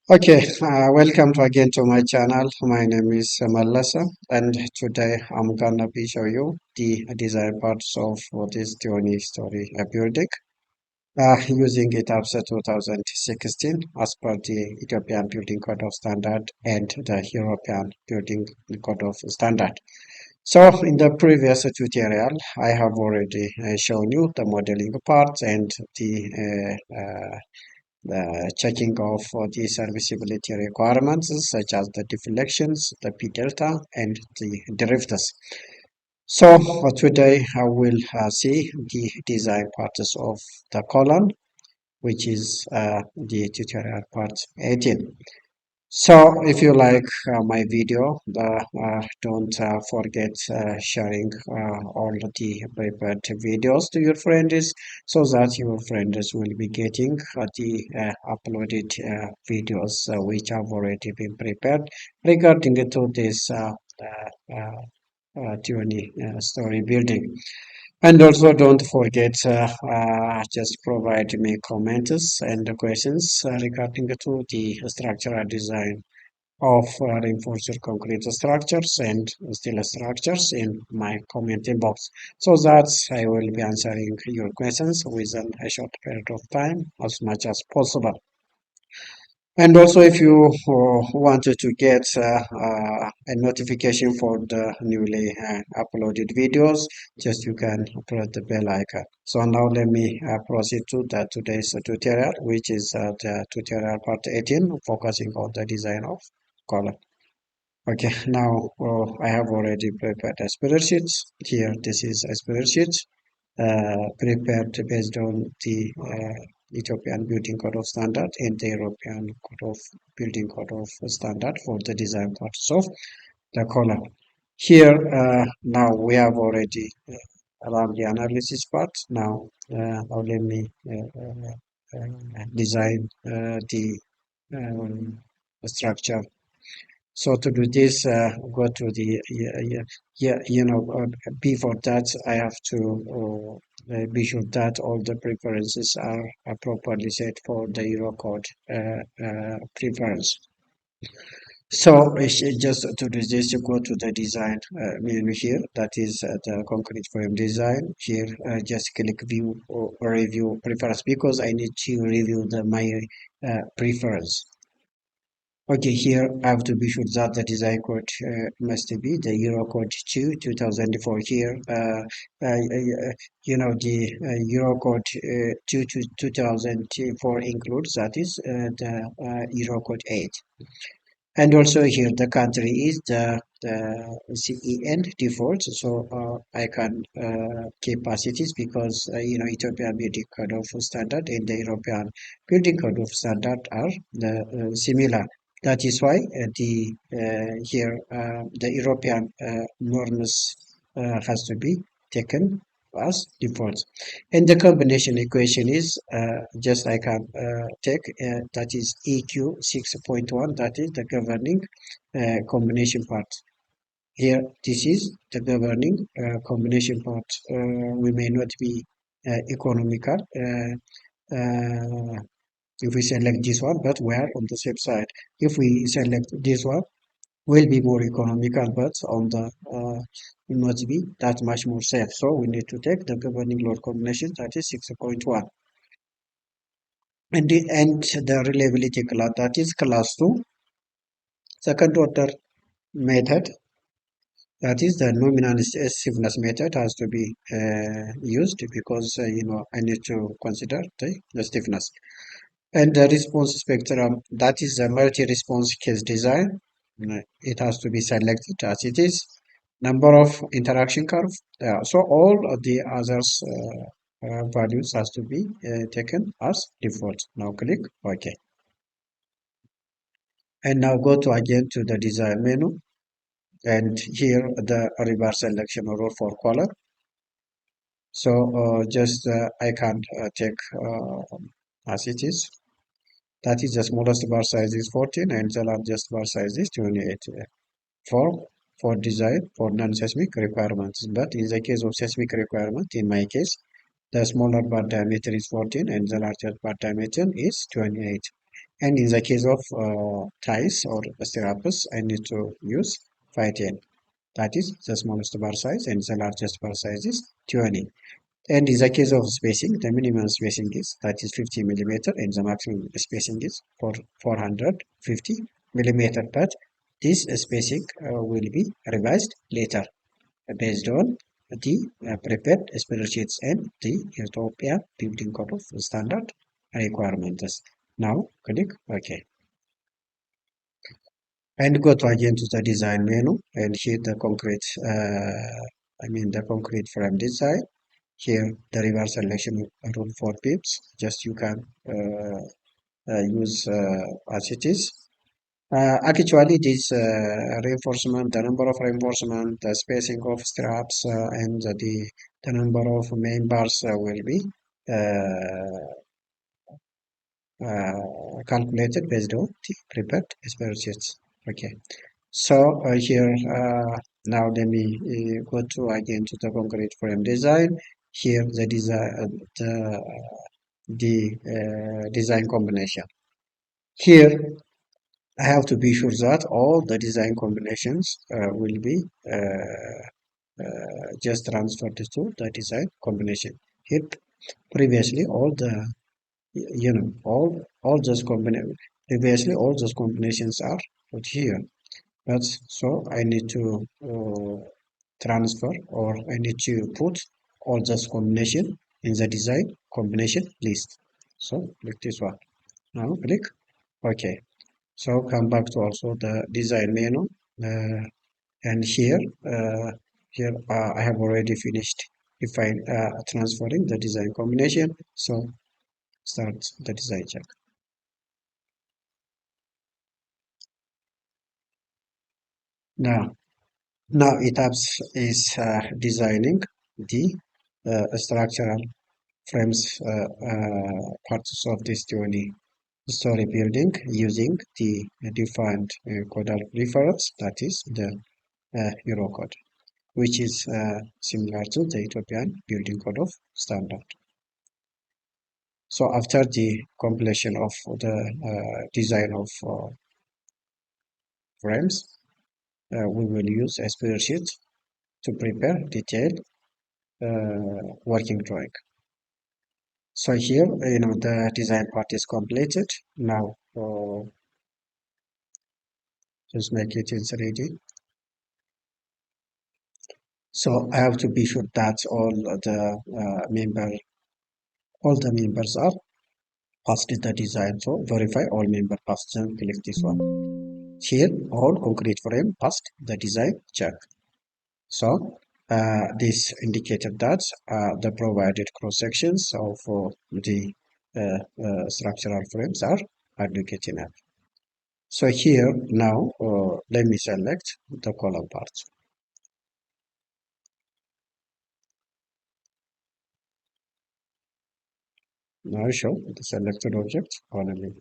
Welcome again to my channel. My name is Malasa, and today I'm gonna be show you the design parts of this 20-story building using ETABS 2016 as per the Ethiopian Building Code of Standard and the European Building Code of Standard. So in the previous tutorial, I have already shown you the modeling parts and the checking of the serviceability requirements such as the deflections, the P delta, and the drifters. So today I will see the design parts of the column, which is the tutorial part 18. So if you like my video, don't forget sharing all the prepared videos to your friends so that your friends will be getting the uploaded videos which have already been prepared regarding to this 20-story building. And also don't forget just provide me comments and questions regarding to the structural design of reinforced concrete structures and steel structures in my commenting box so that I will be answering your questions within a short period of time as much as possible. And also, if you wanted to get a notification for the newly uploaded videos, just you can press the bell icon. So now let me proceed to the today's tutorial, which is the tutorial part 18, focusing on the design of column. Okay, now I have already prepared a spreadsheet. Here, this is a spreadsheet prepared based on the Ethiopian Building Code of Standard and the European Code of Building Code of Standard for the design parts of the column. Here, now we have already around the analysis part. Now let me design the structure. So to do this, go to the before that I have to be sure that all the preferences are properly set for the Eurocode preference. So just to do this, you go to the design menu here. That is the concrete frame design. Here, just click view or review preference because I need to review my preference. Okay, here I have to be sure that the design code must be the Eurocode 2 2004 here. The Eurocode 2 to 2004 includes that is the Eurocode 8. And also here the country is the CEN default, so I can keep as it is because Ethiopian Building Code of Standard and the European Building Code of Standard are the similar. That is why the here the European norms has to be taken as default. And the combination equation is just I can take that is EQ 6.1, that is the governing combination part. Here, this is the governing combination part. We may not be economical if we select this one, but we are on the safe side. If we select this one, will be more economical, but on the will not be that much more safe. So we need to take the governing load combination, that is 6.1. And the reliability class, that is class 2. Second order method, that is the nominal stiffness method, has to be used because I need to consider the stiffness. And the response spectrum, that is the multi-response case design. It has to be selected as it is. Number of interaction curve. So all of the others values has to be taken as default. Now click OK. And now go to again to the design menu. And here the reverse selection rule for color. So just I can take as it is. That is the smallest bar size is 14 and the largest bar size is 28 for design for non-seismic requirements. But in the case of seismic requirement, in my case, the smaller bar diameter is 14 and the largest bar diameter is 28. And in the case of ties or stirrups, I need to use 510. That is the smallest bar size, and the largest bar size is 20. And in the case of spacing, the minimum spacing is that is 50 millimeter, and the maximum spacing is for 450 millimeter. But this spacing will be revised later based on the prepared spreadsheets and the Ethiopia building code of standard requirements. Now click OK and go to again to the design menu and hit the concrete. The concrete frame design. Here the reverse selection rule for pips. Just you can use as it is. Actually, this reinforcement, the number of reinforcement, the spacing of straps, and the number of main bars will be calculated based on the prepared spreadsheets. Okay. So here now let me go to again to the concrete frame design. Here the design combination. Here I have to be sure that all the design combinations will be just transferred to the design combination. Here previously all those combinations are put here. But so I need to transfer, or I need to put all those combination in the design combination list. So click this one. Now click OK. So come back to also the design menu, and here I have already finished transferring the design combination. So start the design check. Now ETABS is designing the structural frames parts of this story building using the defined codal reference, that is the Eurocode, which is similar to the Ethiopian building code of standard. So after the completion of the design of frames, we will use a spreadsheet to prepare detailed working drawing. So here, the design part is completed. Now, just make it in 3D. So I have to be sure that all the members are passed the design. So verify all member passed. Then click this one. Here, all concrete frame passed the design check. So this indicated that the provided cross sections of the structural frames are adequate enough. So here now let me select the column parts. Now show the selected object only.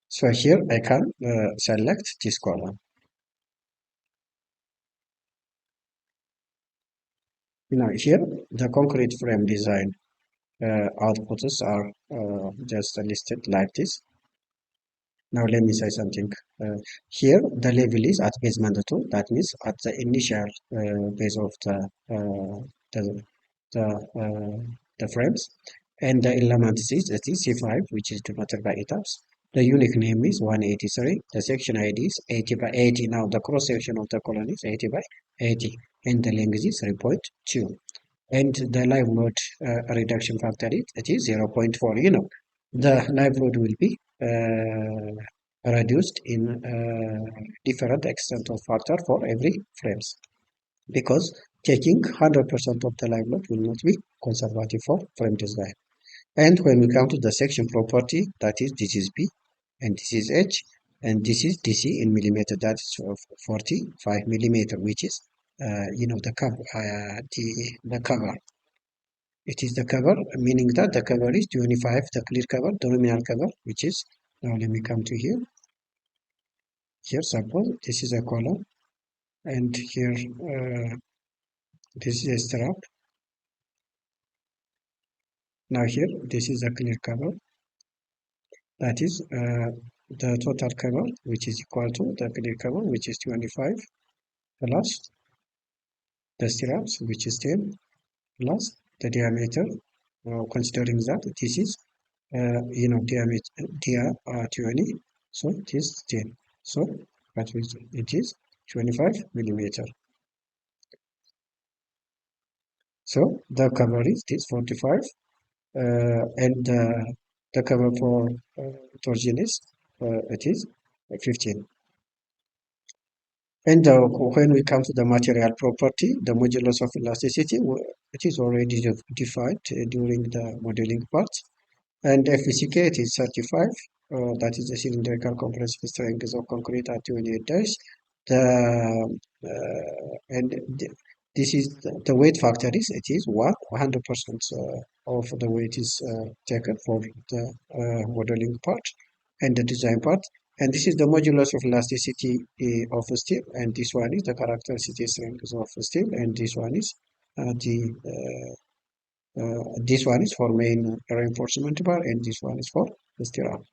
So here I can select this column. Now here the concrete frame design outputs are just listed like this. Now let me say something. Here the level is at basement 2. That means at the initial base of the the, the frames, and the element is that is C5, which is denoted by ETABS. The unique name is 183. The section ID is 80 by 80. Now the cross section of the column is 80 by 80, and the length is 3.2. And the live load reduction factor it is 0.4. The live load will be reduced in different extent of factor for every frames, because taking 100% of the live load will not be conservative for frame design. And when we come to the section property, that is this is B and this is H and this is DC in millimeter, that is 45 millimeter, which is the cover. It is the cover, meaning that the cover is 25, the clear cover, the nominal cover, which is, now let me come to here. Here, suppose this is a column, and here this is a strap. Now here, this is a clear cover. That is the total cover, which is equal to the clear cover, which is 25, plus the stirrups, which is 10, plus the diameter, considering that this is diameter dia 20, so it is 10. So that means it is 25 millimeter. So the cover is this 45, and the cover for torsion is it is 15. And when we come to the material property, the modulus of elasticity, it is already defined during the modeling part. And FVCK, it is 35. That is the cylindrical compressive strength of concrete at 28 days. And this is the weight factor is it is 100% of the weight is taken for the modeling part and the design part. And this is the modulus of elasticity of steel, and this one is the characteristic strength of steel, and this one is this one is for main reinforcement bar, and this one is for the stirrup.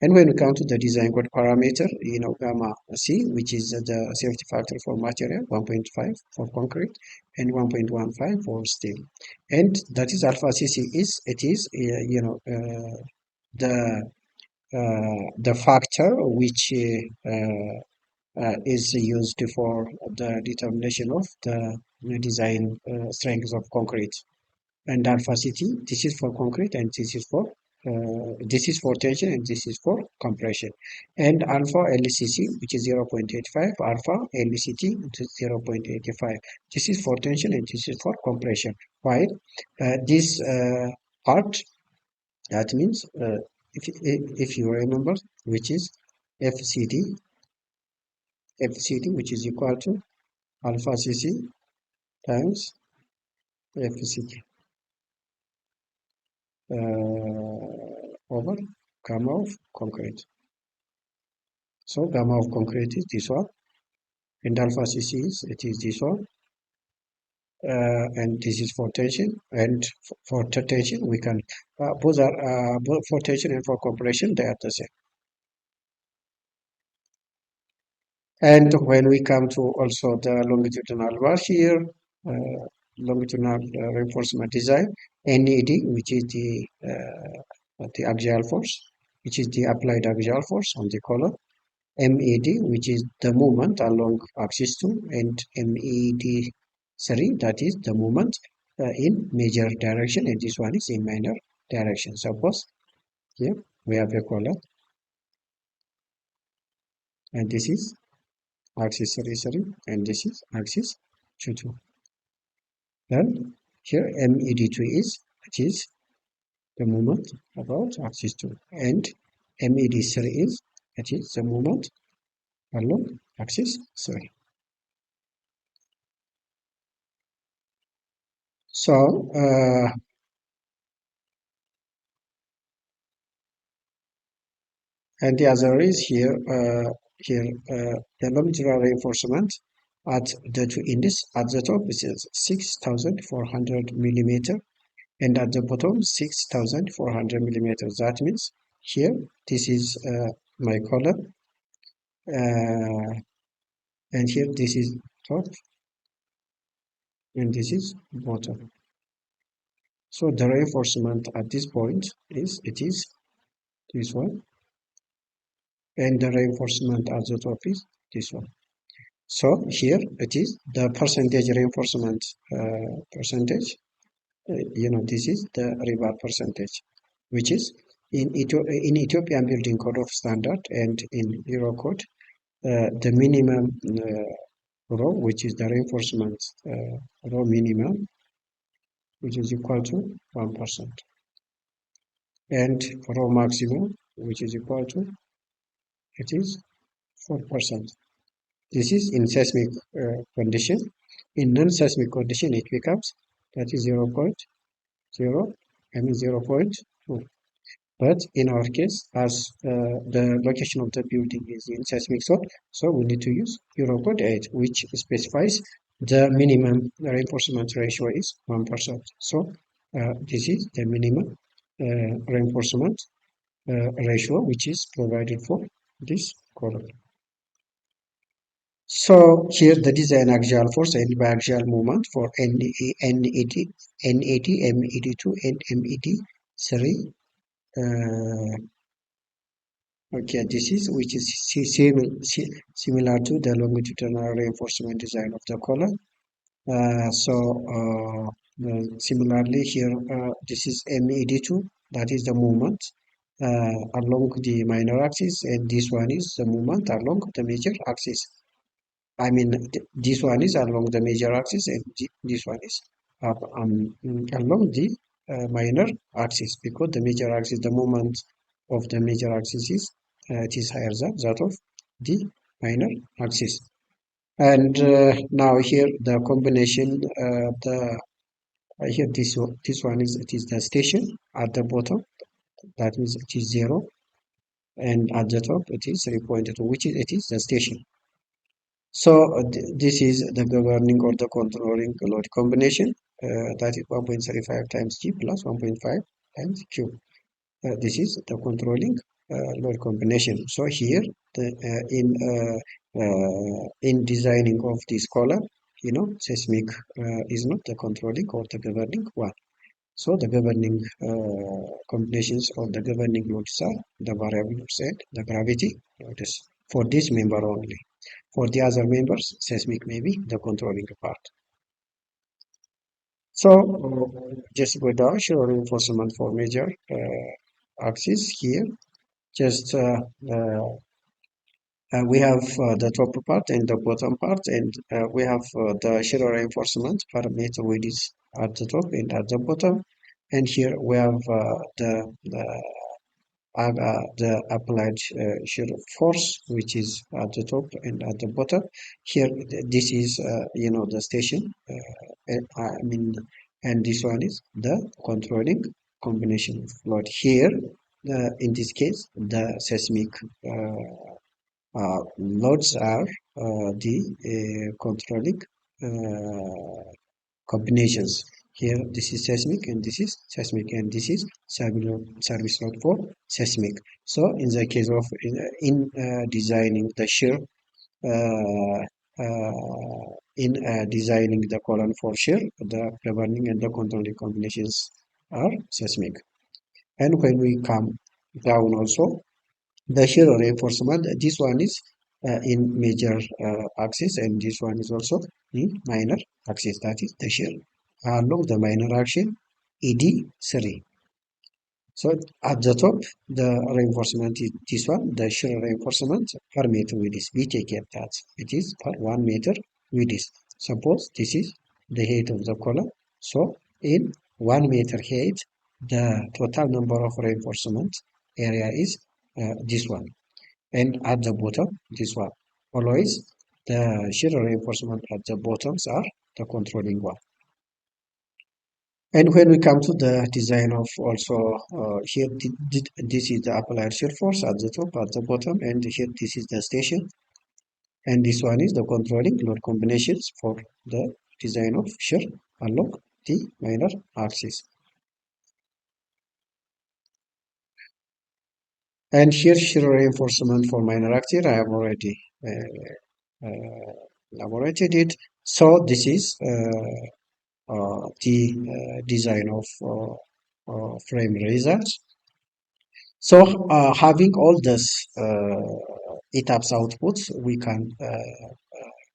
And when we come to the design code parameter, gamma C, which is the safety factor for material, 1.5 for concrete and 1.15 for steel. And that is alpha CC is, it is, the factor which is used for the determination of the design strength of concrete. And alpha CT, this is for concrete, and this is for tension, and this is for compression. And alpha LCC, which is 0.85, alpha LCT, which is 0.85. This is for tension, and this is for compression. While this part, that means if you remember, which is FCD, which is equal to alpha CC times FCD. Over gamma of concrete. So gamma of concrete is this one, and alpha CC is this one, and this is for tension, and for tension we can both are both for tension and for compression they are the same. And when we come to also the longitudinal bar here, longitudinal reinforcement design, NED, which is the axial force, which is the applied axial force on the column, MED, which is the movement along axis 2, and MED3, that is the movement in major direction, and this one is in minor direction. Suppose here we have a column, and this is axis 3, and this is axis 2. Then here MED2 is, it is the moment about axis 2, and MED3 is, it is the moment along axis 3. So and the other is here the longitudinal reinforcement at the two ends. At the top it is 6,400 millimeter, and at the bottom 6,400 millimeters. That means here this is my column, and here this is top, and this is bottom. So the reinforcement at this point is this one, and the reinforcement at the top is this one. So here it is the percentage reinforcement percentage. This is the rebar percentage, which is in Ethiopian Building Code of Standard and in Eurocode, the minimum row, which is the reinforcement row minimum, which is equal to 1%, and row maximum, which is equal to, it is 4%. This is in seismic condition. In non-seismic condition, it becomes, that is 0.0 and 0.2. But in our case, as the location of the building is in seismic zone, so we need to use Eurocode 8, which specifies the minimum reinforcement ratio is 1%. So this is the minimum reinforcement ratio which is provided for this column. So here the design axial force and biaxial moment for N80, N80, M82, and M83. Okay, this is which is similar to the longitudinal reinforcement design of the column. Similarly here, this is M82, that is the movement along the minor axis, and this one is the movement along the major axis. I mean, this one is along the major axis, and this one is along the minor axis, because the major axis, the moment of the major axis is it is higher than that of the minor axis. And now here the combination, here this one is, it is the station at the bottom, that means it is 0, and at the top it is 3.2, which is, it is the station. So this is the governing or the controlling load combination, that is 1.35 times G plus 1.5 times Q. This is the controlling load combination. So here the, in designing of this column, seismic is not the controlling or the governing one. So the governing combinations or the governing loads are the variables and the gravity loads for this member only. For the other members, seismic may be the controlling part. So just go down, show reinforcement for major axis here. Just we have the top part and the bottom part, and we have the shear reinforcement parameter width is at the top and at the bottom, and here we have the applied shear force, which is at the top and at the bottom. Here, this is the station. I mean, and this one is the controlling combination of load. Here, in this case, the seismic loads are the controlling combinations. Here, this is seismic, and this is seismic, and this is service load for seismic. So, in the case of in designing the shear, uh, designing the column for shear, the governing and the controlling combinations are seismic. And when we come down also, the shear reinforcement, this one is in major axis, and this one is also in minor axis, that is the shear along the minor axis ED3. So at the top, the reinforcement is this one, the shear reinforcement per meter width. We take care that it is per 1 meter width. Suppose this is the height of the column. So in 1 meter height, the total number of reinforcement area is this one. And at the bottom, this one. Always the shear reinforcement at the bottoms are the controlling one. And when we come to the design of also here, this is the applied shear force at the top, at the bottom, and here this is the station, and this one is the controlling load combinations for the design of shear along the minor axis. And here shear reinforcement for minor axis, I have already elaborated it. So this is the design of frame results. So having all this ETABS outputs, we can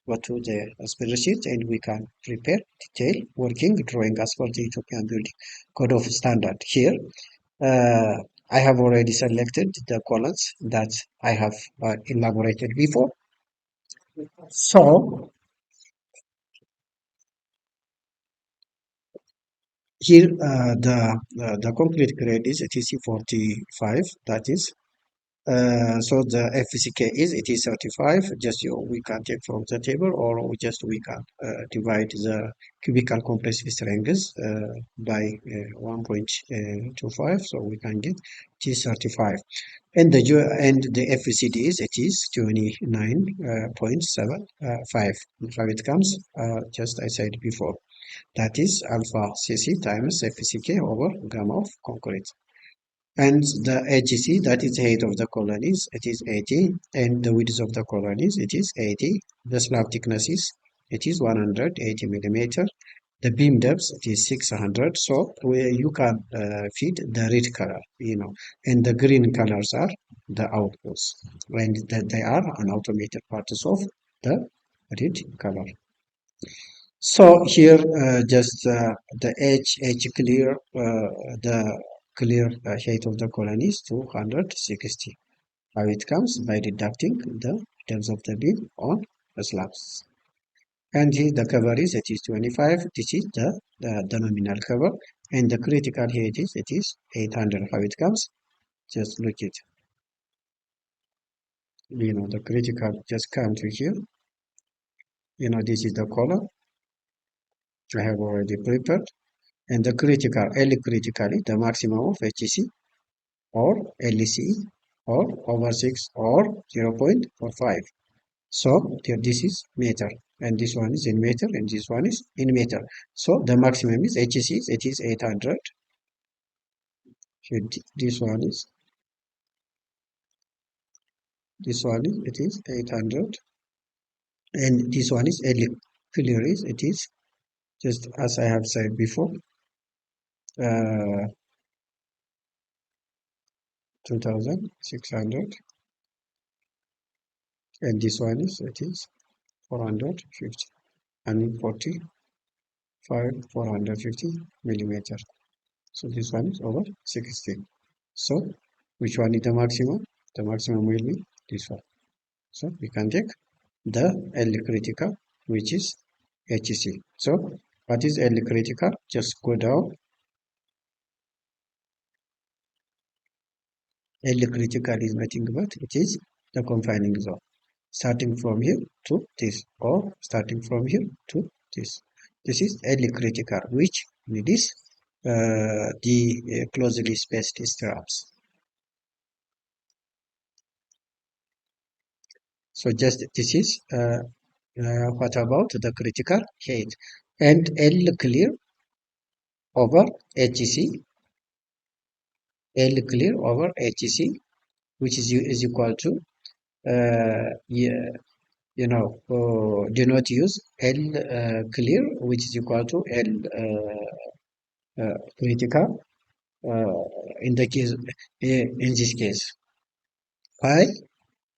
go to the spreadsheet and we can prepare detailed working drawing as per the Ethiopian Building Code of Standard. Here, I have already selected the columns that I have elaborated before. So here the complete grade is TC 45, that is. So the FCK is, it is 35. Just we can take from the table, or we can divide the cubical compressive strength by 1.25, so we can get it is 35. And the FCD is, it is 29.75. How it comes, just I said before, that is alpha CC times FCK over gamma of concrete. And the HC, that is the height of the colonies, it is 80, and the width of the colonies, it is 80. The slab thickness is, it is 180 millimeter. The beam depth, it is 600. So where you can feed the red color, and the green colors are the outputs, and they are an automated parts of the red color. So here just the H clear, the clear height of the colony is 260. How it comes? By deducting the depth of the beam on the slabs. And here the cover is, it is 25. This is the nominal cover. And the critical height is, it is 800. How it comes? Just look it. The critical just come to here. This is the color I have already prepared. And the critical, L critically, the maximum of HC or LC or over 6 or 0.45. So here this is meter, and this one is in meter, and this one is in meter. So the maximum is HC, it is 800. Here this one is, it is 800, and this one is L clear is, it is just as I have said before, 2600, and this one is, it is 450 and 450 millimeter. So this one is over 60. So which one is the maximum? The maximum will be this one. So we can take the L critical, which is HC. So what is L critical? Just go down. L critical is nothing but it is the confining zone. Starting from here to this, or starting from here to this. This is L critical, which is the closely spaced straps. So just this is what about the critical height, and L clear over HC, L clear over HC, which is equal to yeah, do not use L clear, which is equal to L critical in the case in this case. Why?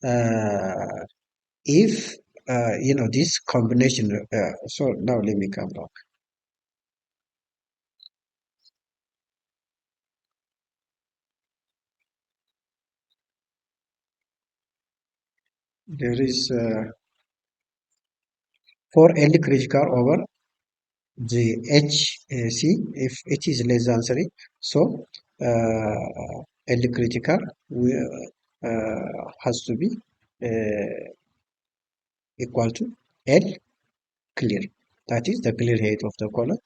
Uh, if this combination. So now let me come back. There is for L critical over the HC, if it is less than 3, so L critical has to be equal to L clear. That is the clear height of the color,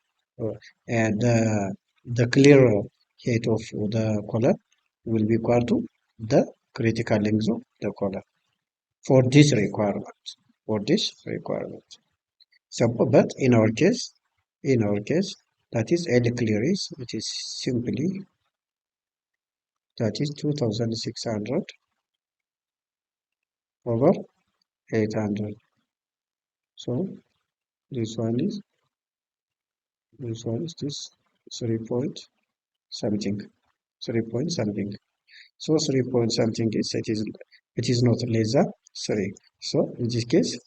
and the clear height of the color will be equal to the critical length of the color for this requirement. For this requirement. So, but in our case, that is L clear is, which is simply that is 2600 over 800. So this one is this 3 point something, 3 point something. So 3 point something is it is not less than 3. So in this case,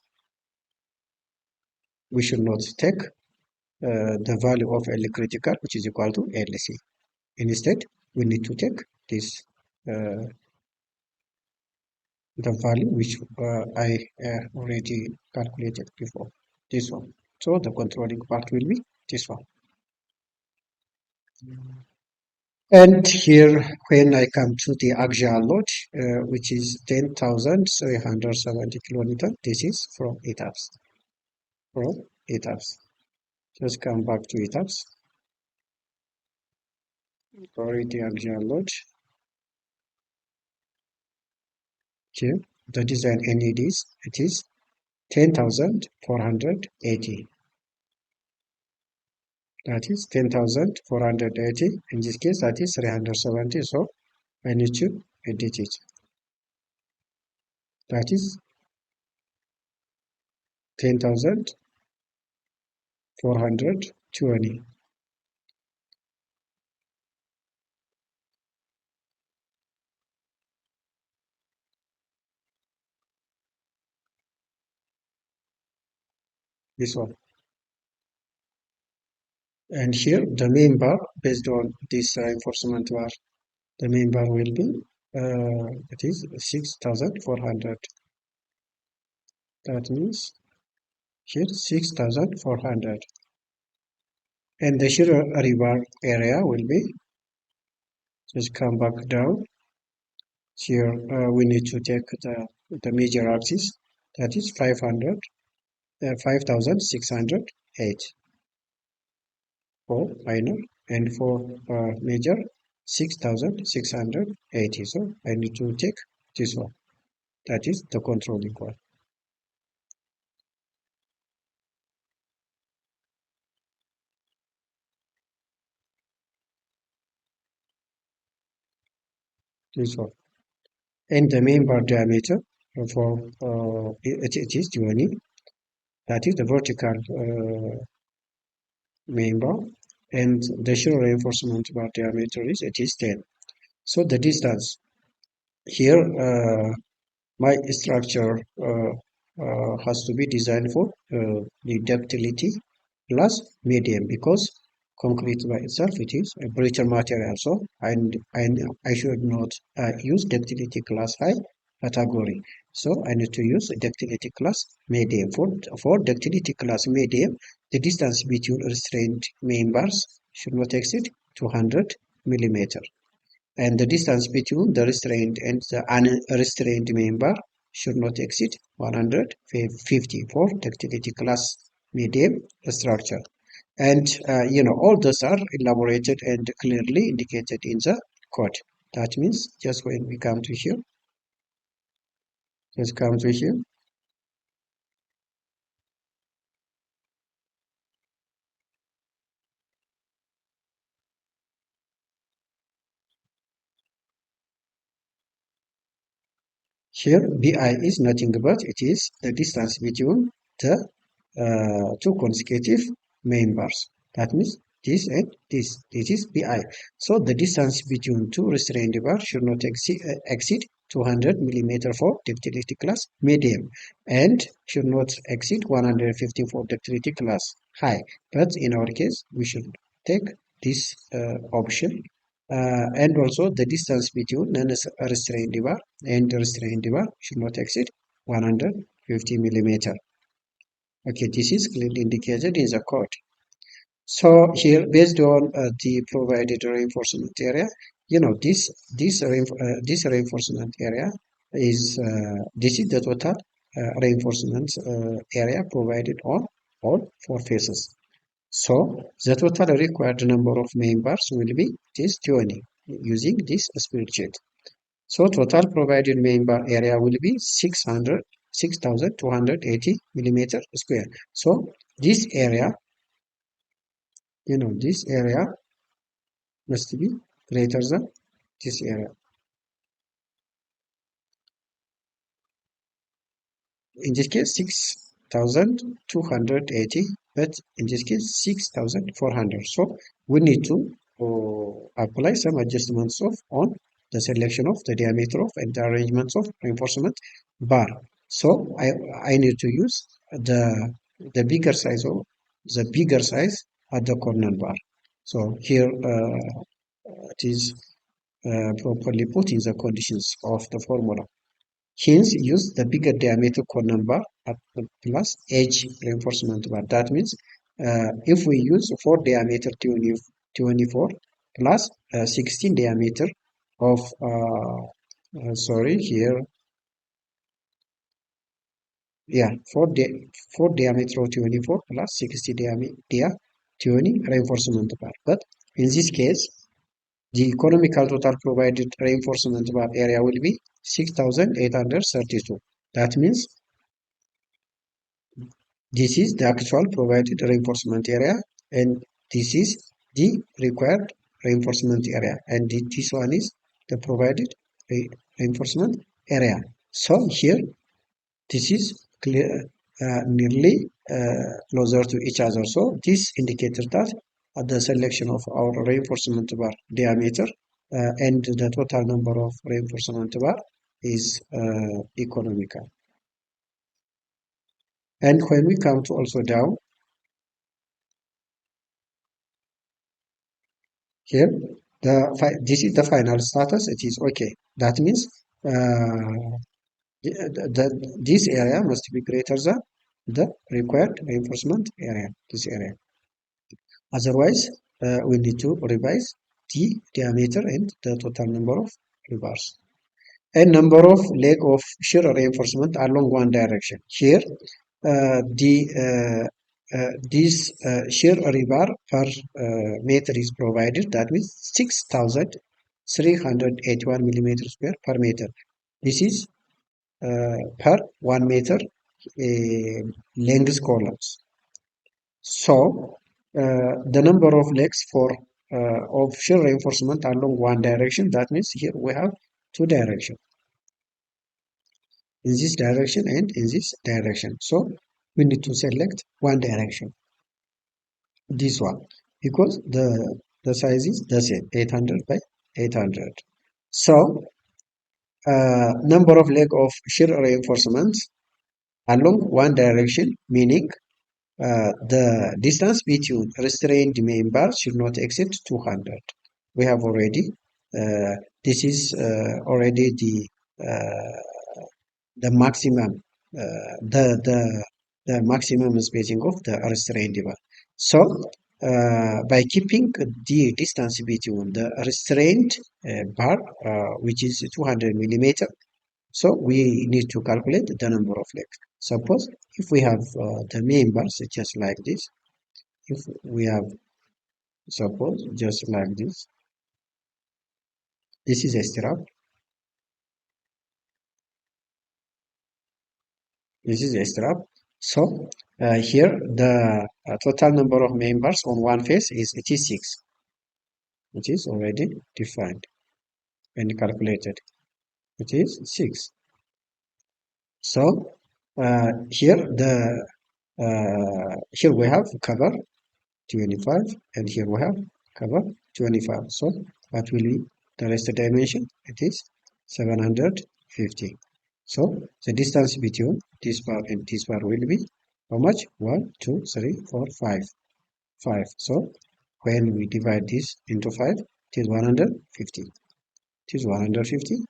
we should not take the value of L critical, which is equal to LC. Instead, we need to take this the value which I already calculated before, this one. So the controlling part will be this one. And here, when I come to the axial load, which is 10,370 kilonewton, this is from ETABS. From ETABS. Just come back to ETABS. For the axial load. Here, the design NEDs, it is 10,480. That is 10,480. In this case, that is 370. So I need to edit it. That is 10,420. This one. And here the main bar based on this reinforcement bar, the main bar will be it is 6,400. That means here 6,400. And the shear rebar area will be, just come back down. Here we need to take the major axis, that is 5,608 for minor, and for major 6,680. So I need to take this one, that is the controlling one. This one. And the main bar diameter for it is 20. That is the vertical main bar, and the shear reinforcement bar diameter is, it is 10. So the distance here, my structure has to be designed for the ductility plus medium, because concrete by itself it is a brittle material. So I should not use ductility class high category. So I need to use ductility class medium. For ductility class medium, the distance between restrained main bars should not exceed 200 millimeter, and the distance between the restrained and the unrestrained member should not exceed 150 for ductility class medium structure. And all those are elaborated and clearly indicated in the code. That means just when we come to here, just come to here. Here BI is nothing but it is the distance between the two consecutive members. That means this and this. This is BI. So the distance between two restrained bars should not exceed 200 millimeter for ductility class medium, and should not exceed 150 for ductility class high. But in our case, we should take this option. And also the distance between non-restrained bar and restrained bar should not exceed 150 millimeter. Okay, this is clearly indicated in the code. So here, based on the provided reinforcement area, this reinforcement area is this is the total reinforcement area provided on all four faces. So the total required number of members will be this 20 using this spreadsheet. So total provided member area will be 6,280 millimeter square. So this area, this area must be greater than this area. In this case, 6,280, but in this case, 6,400. So we need to apply some adjustments on the selection of the diameter of and the arrangements of reinforcement bar. So I need to use the bigger size at the corner bar. So here it is properly put in the conditions of the formula. Hence, use the bigger diameter corner bar plus edge reinforcement bar. That means if we use 4 diameter 24 plus 16 diameter of, sorry, here, yeah, 4 diameter of 24 plus 60 diameter 20 reinforcement bar. But in this case, the economical total provided reinforcement bar area will be 6,832. That means this is the actual provided reinforcement area, and this is the required reinforcement area, and this one is the provided reinforcement area. So here this is clear, nearly closer to each other. So this indicates that the selection of our reinforcement bar diameter and the total number of reinforcement bar is economical. And when we come to also down here, this is the final status. It is okay. That means this area must be greater than the required reinforcement area. This area. Otherwise, we need to revise the diameter and the total number of rebars. And number of leg of shear reinforcement along one direction. Here, this shear rebar per meter is provided. That means 6,381 millimeters square per meter. This is per 1 meter length columns. So the number of legs for of shear reinforcement along one direction. That means here we have two directions, in this direction and in this direction. So we need to select one direction, this one, because the size is the same, 800 by 800. So number of leg of shear reinforcement along one direction, meaning the distance between restrained members should not exceed 200. We have already, this is already the maximum, the maximum spacing of the restrained bar. So, by keeping the distance between the restrained bar, which is 200 millimeter, so we need to calculate the number of legs. Suppose if we have the members just like this, if we have, suppose just like this is a strap, this is a strap. So here the total number of members on one face is 86. It is already defined and calculated. It is 6. So here here we have cover 25, and here we have cover 25. So what will be the rest dimension? It is 750. So the distance between this bar and this bar will be how much? 1, 2, 3, 4, 5. 5. So when we divide this into 5, it is 150. It is 150.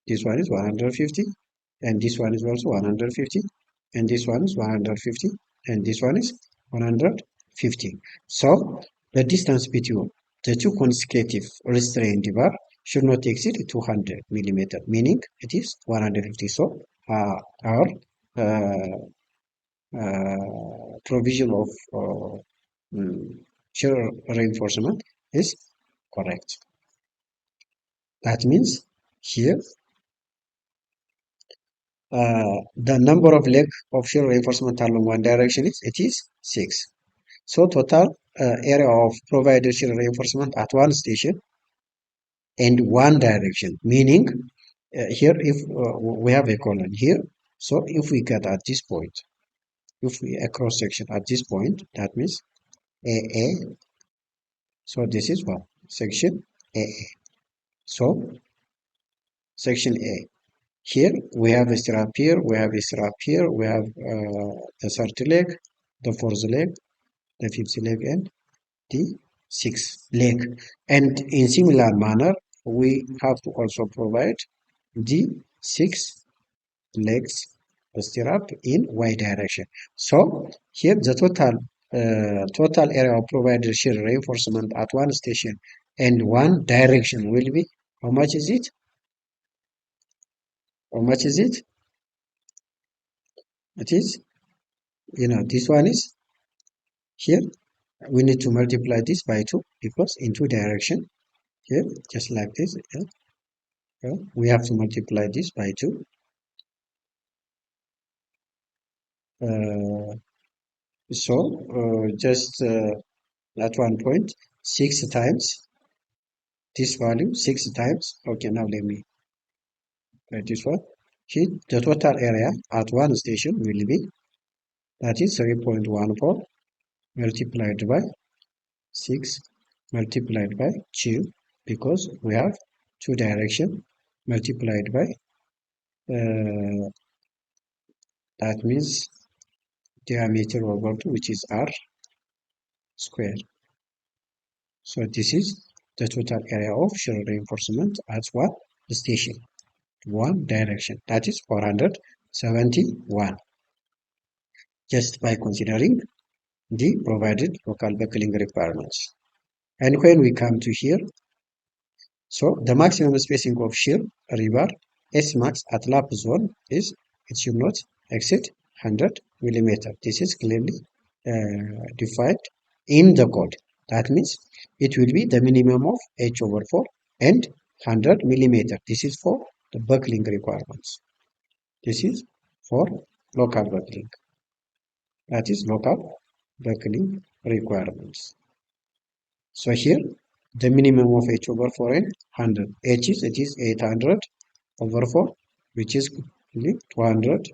This one is 150. And this one is also 150. And this one is 150. And this one is 150. So the distance between the two consecutive restrained bar should not exceed 200 millimeter, meaning it is 150. So our provision of shear reinforcement is correct. That means here the number of leg of shear reinforcement along one direction is 6. So total area of provided shear reinforcement at one station and one direction, meaning here if we have a column here, so if we cut at this point, if we a cross section at this point, that means AA. So this is what section AA. So section A. Here we have a strap here, we have a strap here, we have the third leg, the fourth leg, the fifth leg, and the sixth leg. And in similar manner, we have to also provide the 6 legs stirrup in Y direction. So here the total area of provided shear reinforcement at one station and one direction will be, how much is it? How much is it? It is, this one is here. We need to multiply this by 2 because in 2 direction here, just like this. We have to multiply this by 2. So just at one point, 6 times this value 6 times. Okay, now let me write this one. Here, the total area at one station will be, that is 3.14 multiplied by 6 multiplied by 2, because we have two direction, multiplied by that means diameter over 2, which is r square. So this is the total area of shear reinforcement at what station? One direction, that is 471, just by considering the provided local buckling requirements. And when we come to here, so the maximum spacing of shear rebar S max at lap zone is, it should not exceed 100 millimeter. This is clearly defined in the code. That means it will be the minimum of H over 4 and 100 millimeter. This is for the buckling requirements. This is for local buckling. That is local buckling requirements. So here the minimum of H over 4 and 100. H is, it is 800 over 4, which is 200,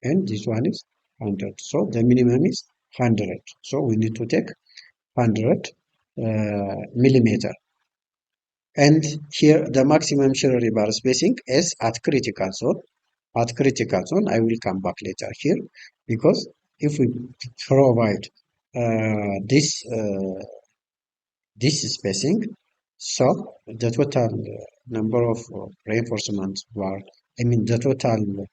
and this one is 100. So the minimum is 100. So we need to take 100 millimeter. And here the maximum shear rebar spacing is at critical zone. At critical zone, I will come back later here, because if we provide this spacing, so the total number of reinforcement bar, I mean the total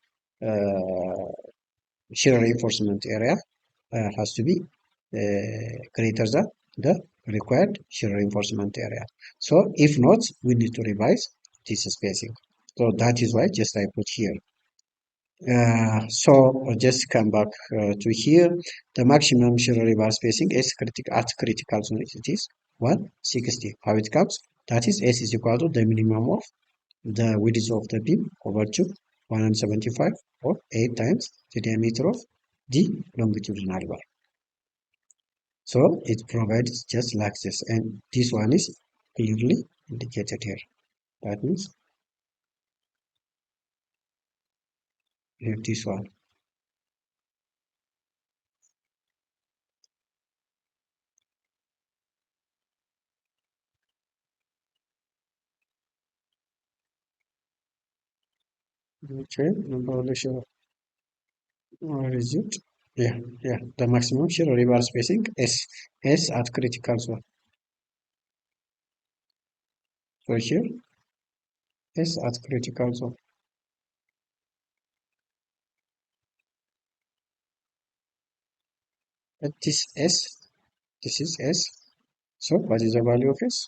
shear reinforcement area has to be greater than the required shear reinforcement area. So if not, we need to revise this spacing. So that is why just I put here. So just come back to here. The maximum shear rebar spacing is at critical zone. It is 160. How it comes? That is S is equal to the minimum of the width of the beam over 2, 175, or 8 times the diameter of the longitudinal bar. So it provides just like this, and this one is clearly indicated here. That means we have this one. Okay, where is it? Yeah. The maximum shear rebar spacing is at critical zone. So here is at critical zone. But this is S. So what is the value of S?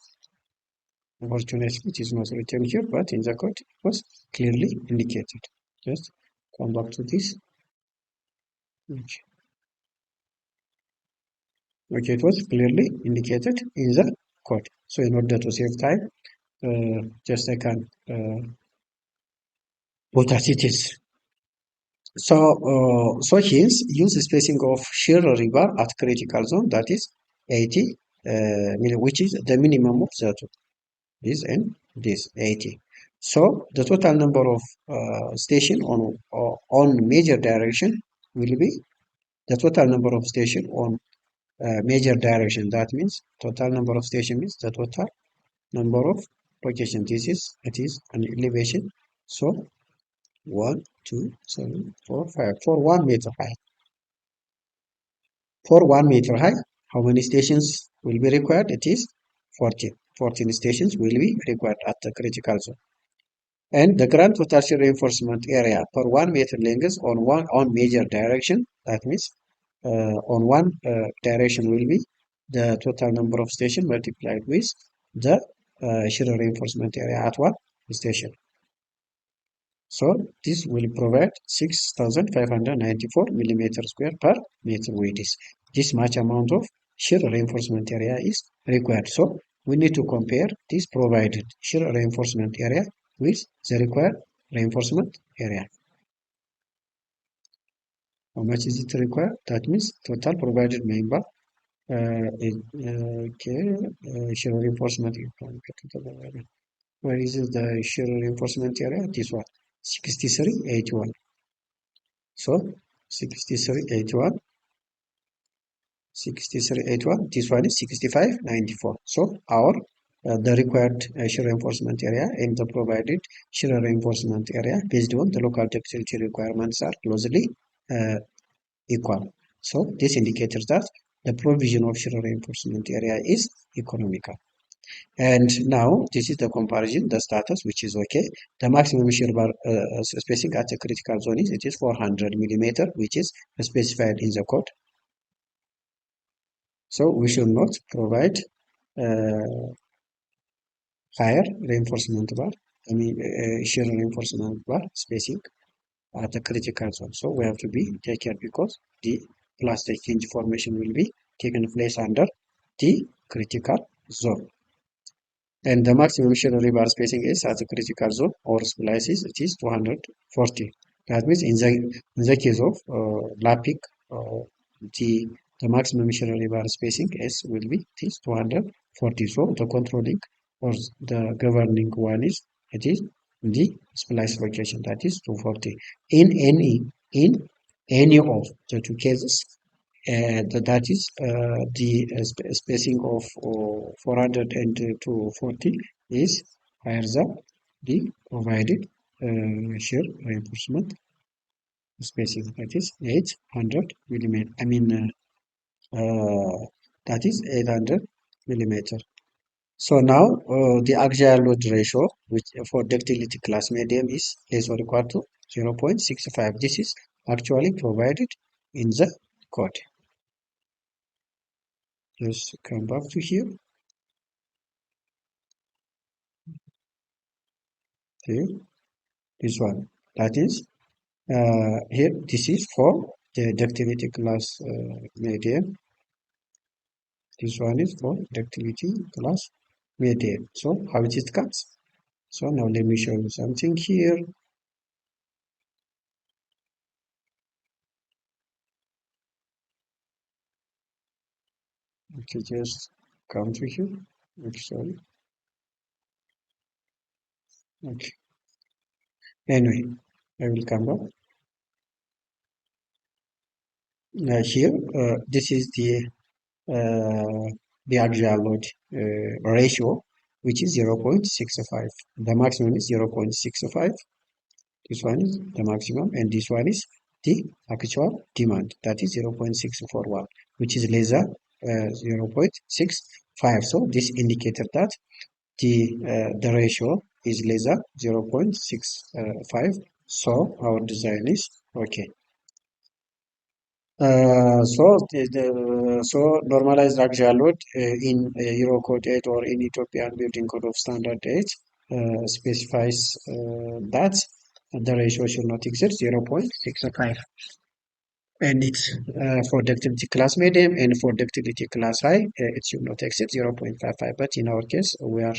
Unfortunately, it is not written here, but in the code it was clearly indicated. Just come back to this. Okay. Okay, it was clearly indicated in the code. So in order to save time, just I can put as it is. So hence use spacing of shear rebar at critical zone, that is 80, which is the minimum of the two. This and this 80. So the total number of station on major direction will be the total number of station on major direction. That means total number of station means the total number of location. It is an elevation. So 1, 2, 7, 4, 5 for 1 meter high. For 1 meter high, how many stations will be required? It is 14. 14 stations will be required at the critical zone. And the grand total shear reinforcement area per 1 meter length on major direction. That means on one direction will be the total number of station multiplied with the shear reinforcement area at one station. So this will provide 6,594 millimeter square per meter width. This much amount of shear reinforcement area is required. So we need to compare this provided shear reinforcement area with the required reinforcement area. How much is it required? That means total provided member Okay, shear reinforcement. Where is the shear reinforcement area? This one, 6381. So 6381, 6381. This one is 6594. So our the required shear reinforcement area and the provided shear reinforcement area based on the local ductility requirements are closely uh, equal. So this indicates that the provision of shear reinforcement area is economical. And now this is the comparison, the status, which is okay. The maximum shear bar spacing at the critical zone is, it is 400 millimeter, which is specified in the code. So we should not provide uh, higher reinforcement bar, shear reinforcement bar spacing at the critical zone. So we have to be take care because the plastic hinge formation will be taken place under the critical zone. And the maximum shear rebar spacing is at the critical zone or splices, it is 240. That means in the case of lapping, uh, the the maximum shear rebar spacing is will be it is 240. So the controlling or the governing one is, it is the splice location, that is 240. In any of the two cases, that is the spacing of 400 and 240 is higher than the provided shear reinforcement spacing, that is 800 millimeter. That is 800 millimeter. So now the axial load ratio, which for ductility class medium is less or equal to 0.65. This is actually provided in the code. Just come back to here. Here, this one. That is here. This is for the ductility class medium. This one is for ductility class medium. So how it comes? So now let me show you something here. Okay, just come to here. Okay, sorry. Okay. Anyway, I will come back. Here, this is the axial load ratio, which is 0.65. The maximum is 0.65. This one is the maximum, and this one is the actual demand, that is 0.641, which is less than 0.65. So this indicated that the ratio is less than 0.65. So our design is okay. So normalized axial load in Eurocode 8 or in Ethiopian Building Code of Standard 8 specifies that the ratio should not exceed 0.65. And it's for ductility class medium, and for ductility class high, it should not exceed 0.55. But in our case, we are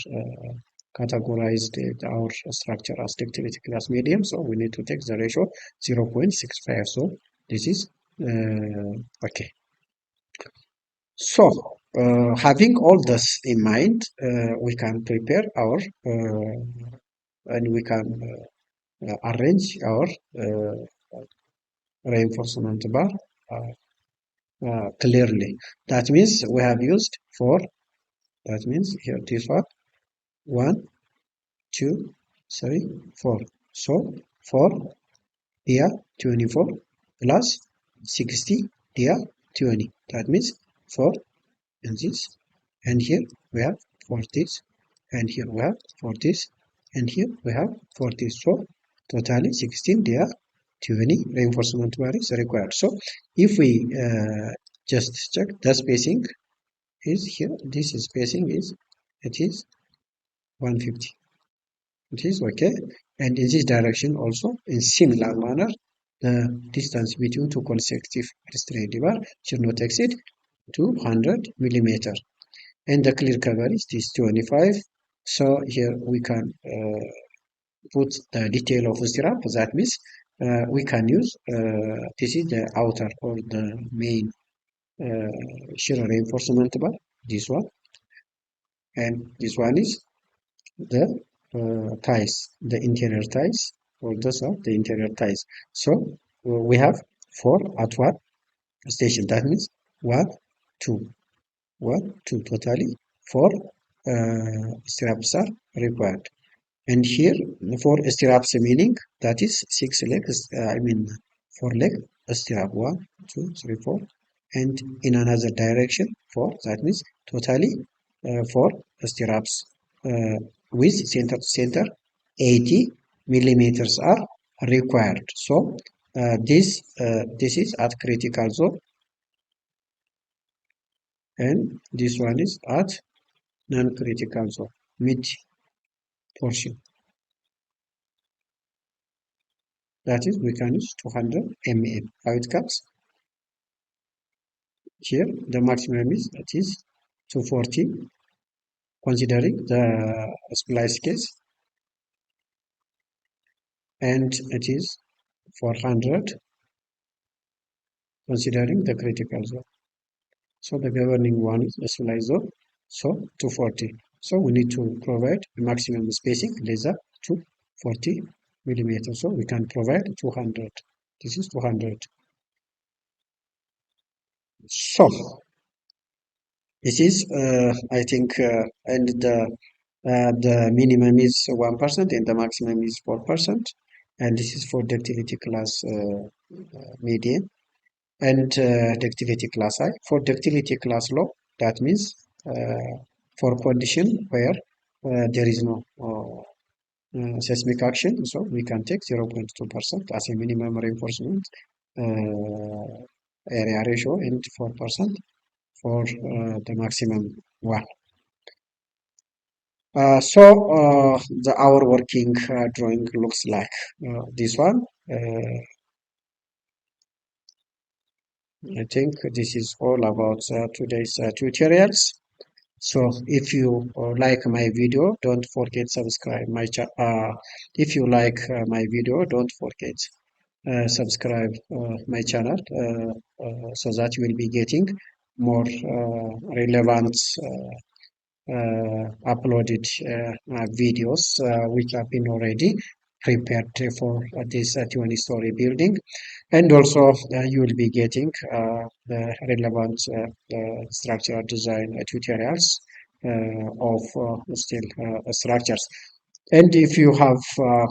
categorized our structure as ductility class medium, so we need to take the ratio 0.65. So this is okay. So, having all this in mind, we can prepare our and we can arrange our reinforcement bar clearly. That means we have used four. That means here this one, two, three, four. So 4 dia 24 plus 60 dia 20. That means 4 and this, and here we have 40s, and here we have 40s, and here we have 40s. So totally 16 there, 20 reinforcement bar is required. So if we just check the spacing is here, this spacing is, it is 150. It is okay, and in this direction also in similar manner the distance between two consecutive restraint bar should not exceed 200 millimeter. And the clear cover is this 25. So here we can put the detail of the strap. That means we can use this is the outer or the main shear reinforcement bar, this one, and this one is the ties, the interior ties, or those are the interior ties. So we have four at one station. That means one, two, one, two, totally four straps are required. And here four straps meaning that is six legs. I mean four leg strap, one, two, three, four, and in another direction four. That means totally four straps with center to center 80 millimeters are required. So this is at critical zone, and this one is at non-critical zone, mid portion. That is, we can use 200 mm. How it comes? Here, the maximum is, that is 240, considering the splice case, and it is 400, considering the critical zone. So the governing one is the splice zone, so 240. So we need to provide a maximum spacing less than 240 millimeters. So we can provide 200. This is 200. So this is, I think, and the minimum is 1% and the maximum is 4%. And this is for ductility class medium and ductility class high. For ductility class low, that means for condition where there is no seismic action, so we can take 0.2% as a minimum reinforcement area ratio and 4% for the maximum one. Our working drawing looks like this one. I think this is all about today's tutorials. So if you like my video, don't forget subscribe my channel. If you like my video, don't forget subscribe my channel so that you will be getting more relevant uploaded videos which have been already prepared for this 20 story building, and also you will be getting the relevant structural design tutorials of steel structures. And if you have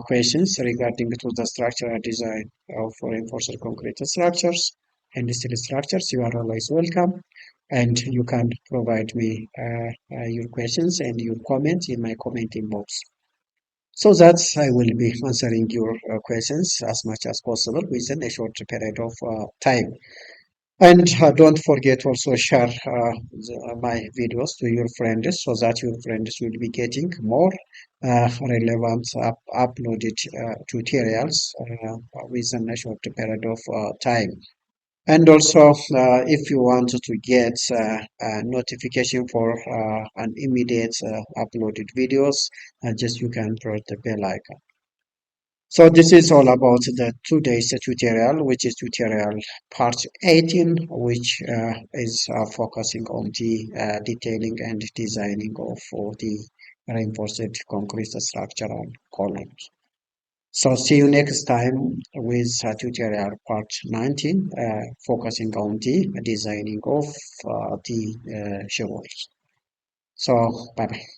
questions regarding to the structural design of reinforced concrete structures and steel structures, you are always welcome. And you can provide me your questions and your comments in my commenting box, so that I will be answering your questions as much as possible within a short period of time. And don't forget also share my videos to your friends so that your friends will be getting more relevant uploaded tutorials within a short period of time. And also, if you want to get a notification for an immediate uploaded videos, just you can press the bell icon. So this is all about the today's tutorial, which is tutorial part 18, which is focusing on the detailing and designing of the reinforced concrete structural columns. So see you next time with tutorial part 19, focusing on the designing of the shear walls. So bye bye.